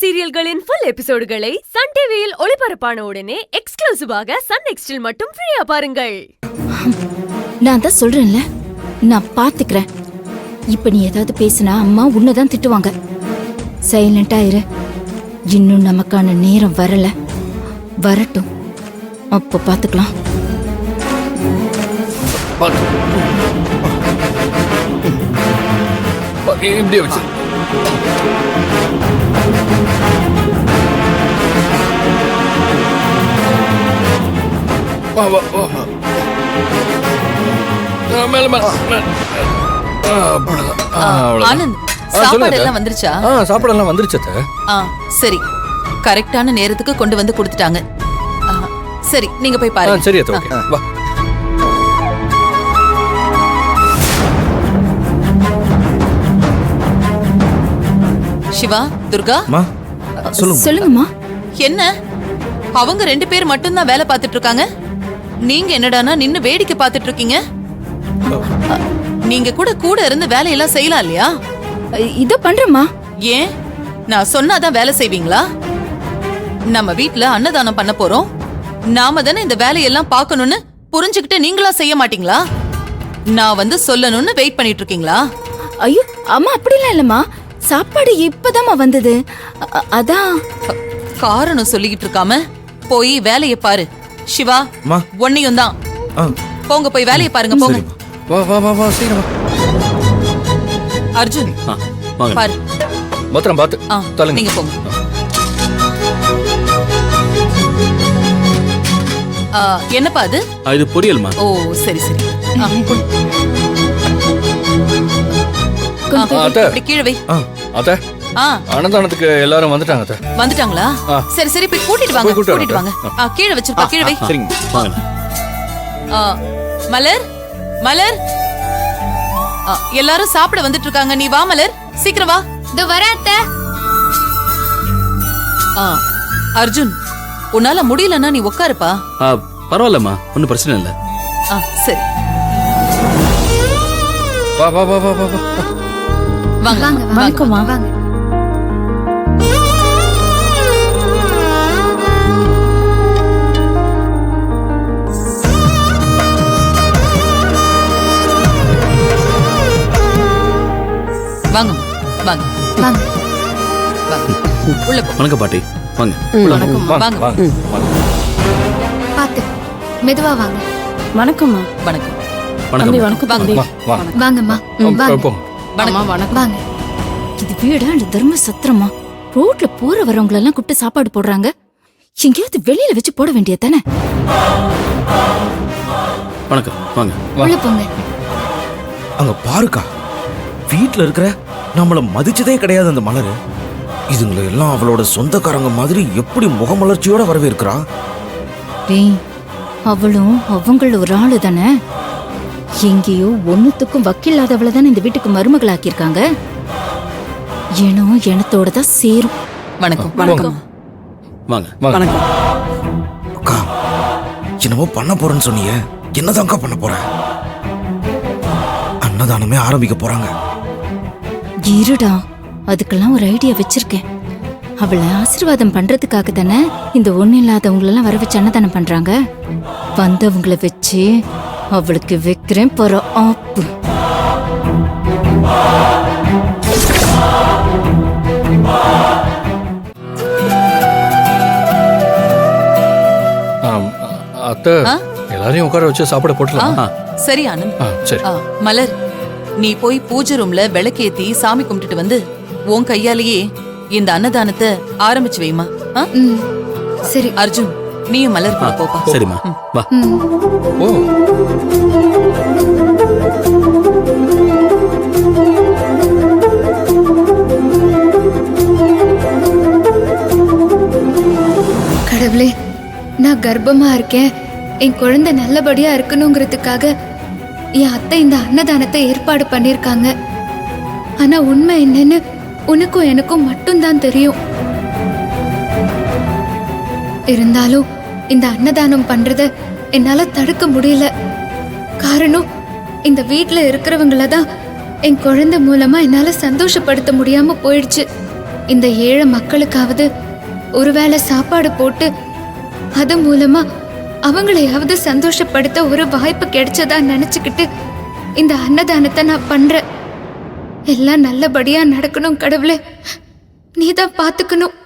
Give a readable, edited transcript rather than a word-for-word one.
சீரியல்களின் full எபிசோடுகளை Sun டிவியில் ஒளிபரப்பான உடனே எக்ஸ்க்ளூசிவாக சன் நெக்ஸ்டில் மட்டும் ஃப்ரீயா பாருங்கள். நான் தான் சொல்றேன்ல, நான் பாத்துக்கிறேன். இப்ப நீ ஏதாவது பேசினா அம்மா உன்னதான் திட்டுவாங்க. சைலண்டா இரு. இன்னும் நமக்கான நேரம் வரல, வரட்டும், அப்ப பாத்துக்கலாம். இப்படியே வச்சு ஆனந்த், சாப்பாடு எல்லாம் வந்துருச்சா? சாப்பாடெல்லாம் வந்துருச்சு. சரி, கரெக்டான நேரத்துக்கு கொண்டு வந்து கொடுத்துட்டாங்க. சரி, நீங்க போய் பாருங்க. சரி, ஓகே, வா. சிவா, துர்கா, சொல்லுங்கம்மா. என்ன அவங்க 2 பேர் மட்டும் தான் வேலை பார்த்துட்டு இருக்காங்க? நீங்க என்னடானா நின்னு வேடிக்கை பார்த்துட்டு இருக்கீங்க? நீங்க கூட இருந்து வேலையெல்லாம் செய்யலாம் இல்லையா? இத பண்றேம்மா. ஏன், நான் சொன்னாதான் வேலை செய்வீங்களா? நம்ம வீட்ல அன்னதானம் பண்ண போறோம். நாம தானே இந்த வேலையெல்லாம் பார்க்கணும்னு புரிஞ்சுக்கிட்டு நீங்களா செய்ய மாட்டீங்களா? நான் வந்து சொல்லணும்னு வெயிட் பண்ணிட்டு இருக்கீங்களா? ஐயோ அம்மா, அப்படிலாம் இல்லம்மா. சாப்பாடு இப்பதாம்மா வந்தது, அதான். காரணம் சொல்லிக்கிட்டு இருக்காம போய் வேலையை பாரு. சிவா, ஒன்னையும் தான். போங்க, போய் வேலையை பாருங்க, போங்க. வா வா வா வா, சீக்கிரம். அர்ஜுன், பாரு. பத்திரம் பாத்து தள்ளுங்க. நீங்க போங்க. என்னப்பா அது? இது பொரியல்மா. ஓ, சரி சரி. கீழே வை. அத்தை, அன்னதானத்துக்கு எல்லாரும் வந்துட்டாங்க. அத்தை வந்துட்டாங்களா? சரி சரி, போய் கூட்டிட்டு வாங்க, கூட்டிட்டு வாங்க. கீழே வச்சிருப்பா, கீழே வை. சரிங்க. மலர், மலர், எல்லாரும் சாப்பிட வந்துட்டு இருக்காங்க. நீ வா மலர், சீக்கிரம் வா. இதோ வரேன் அத்தை. அர்ஜுன், உன்னால முடியலன்னா நீ உட்காருப்பா. பரவாயில்லம்மா, ஒன்னும் பிரச்சனை இல்ல. சரி, வா வா வா வா வா. வாங்க வாங்க. வணக்கம்மா. வாங்க. வாங்க வாங்க வாங்க. உள்ள போ. வணக்கம் பாட்டி, வாங்க. வாங்க வாங்க. பாத்து மெதுவா வாங்க. வணக்கம்மா. வணக்கம். வணக்கம். வணக்கம் வாங்க வாங்கம்மா. வாங்க. வணக்கம். வாங்க. இது வீடா இல்ல தர்ம சத்திரமா? ரோட்ல போற வரவங்க எல்லாம் கூப்பிட்டு சாப்பாடு போடுறாங்க. எங்கேயாவது வெளியில வச்சு போட வேண்டியதானே? வணக்கம், வாங்க. உள்ள போங்க. அங்க பாருக்கா, வீட்ல இருக்கிற நம்மள மதிச்சதே கிடையாது அந்த மலரு. இதுங்களை எல்லாம் அவளோட சொந்தக்காரங்க மாதிரி எப்படி முகமலர்ச்சியோட வரவேற்கிறா. டேய், அவளும் அவங்கள ஒரு ஆளு தானே. எங்கேயோ ஒன்னுத்துக்கும் வக்கில்லாதவளை தானே இந்த வீட்டுக்கு மருமகளாக்கியிருக்காங்க. எனத்தோட தான் சேரும். வணக்கம். வணக்கம். வாங்க. வணக்கம். அக்கா, என்னவோ பண்ண போறேன்னு சொன்னீங்க, என்னதான்க்கா பண்ண போற? அன்னதானமே ஆரம்பிக்க போறாங்க. இருடா, அதுக்கெல்லாம் ஒரு ஐடியா வச்சிருக்கேன். அவளை ஆசீர்வாதம் பண்றதுக்காக தானே இந்த ஒண்ணு இல்லாதவங்களெல்லாம் வர வச்சு அன்னதானம் பண்றாங்க. வந்தவங்களை வச்சு அவளுக்கு வைக்கிறேன் போற ஆப்பு. அத்தை, எல்லாரையும் உட்கார வச்சு சாப்பிட போட்டுலாம். சரி ஆனந்த். சரி. மலர், நீ போய் பூஜை ரூம்ல விளக்கேத்தி சாமி கும்பிட்டுட்டு வந்து உன் கையாலேயே இந்த அன்னதானத்தை ஆரம்பிச்சு வைமா. சரி. அர்ஜுன், நீயும் மலர் கூட போப்பா. சரிம்மா, வா. ஓ, கடவுளே, நான் கர்ப்பமா இருக்கேன், என் குழந்தை நல்லபடியா இருக்கணுங்கிறதுக்காக என் அத்தை இந்த அன்னதானத்தை ஏற்பாடு பண்ணிருக்காங்க. ஆனா உண்மை என்னன்னு உனக்கும் எனக்கும் மட்டும்தான் தெரியும். இருந்தாலும் இந்த அன்னதானம் பண்றத என்னால தடுக்க முடியல. காரணம், இந்த வீட்ல இருக்கிறவங்கள தான் என் குழந்தை மூலமா என்னால சந்தோஷப்படுத்த முடியாம போயிடுச்சு. இந்த ஏழை மக்களுக்காவது ஒருவேளை சாப்பாடு போட்டு அது மூலமா அவங்களையாவது சந்தோஷப்படுத்த ஒரு வாய்ப்பு கிடைச்சதா நினைச்சுக்கிட்டு இந்த அன்னதானத்தை நான் பண்றேன். எல்லாம் நல்லபடியா நடக்கணும் கடவுளே, நீதான் பாத்துக்கணும்.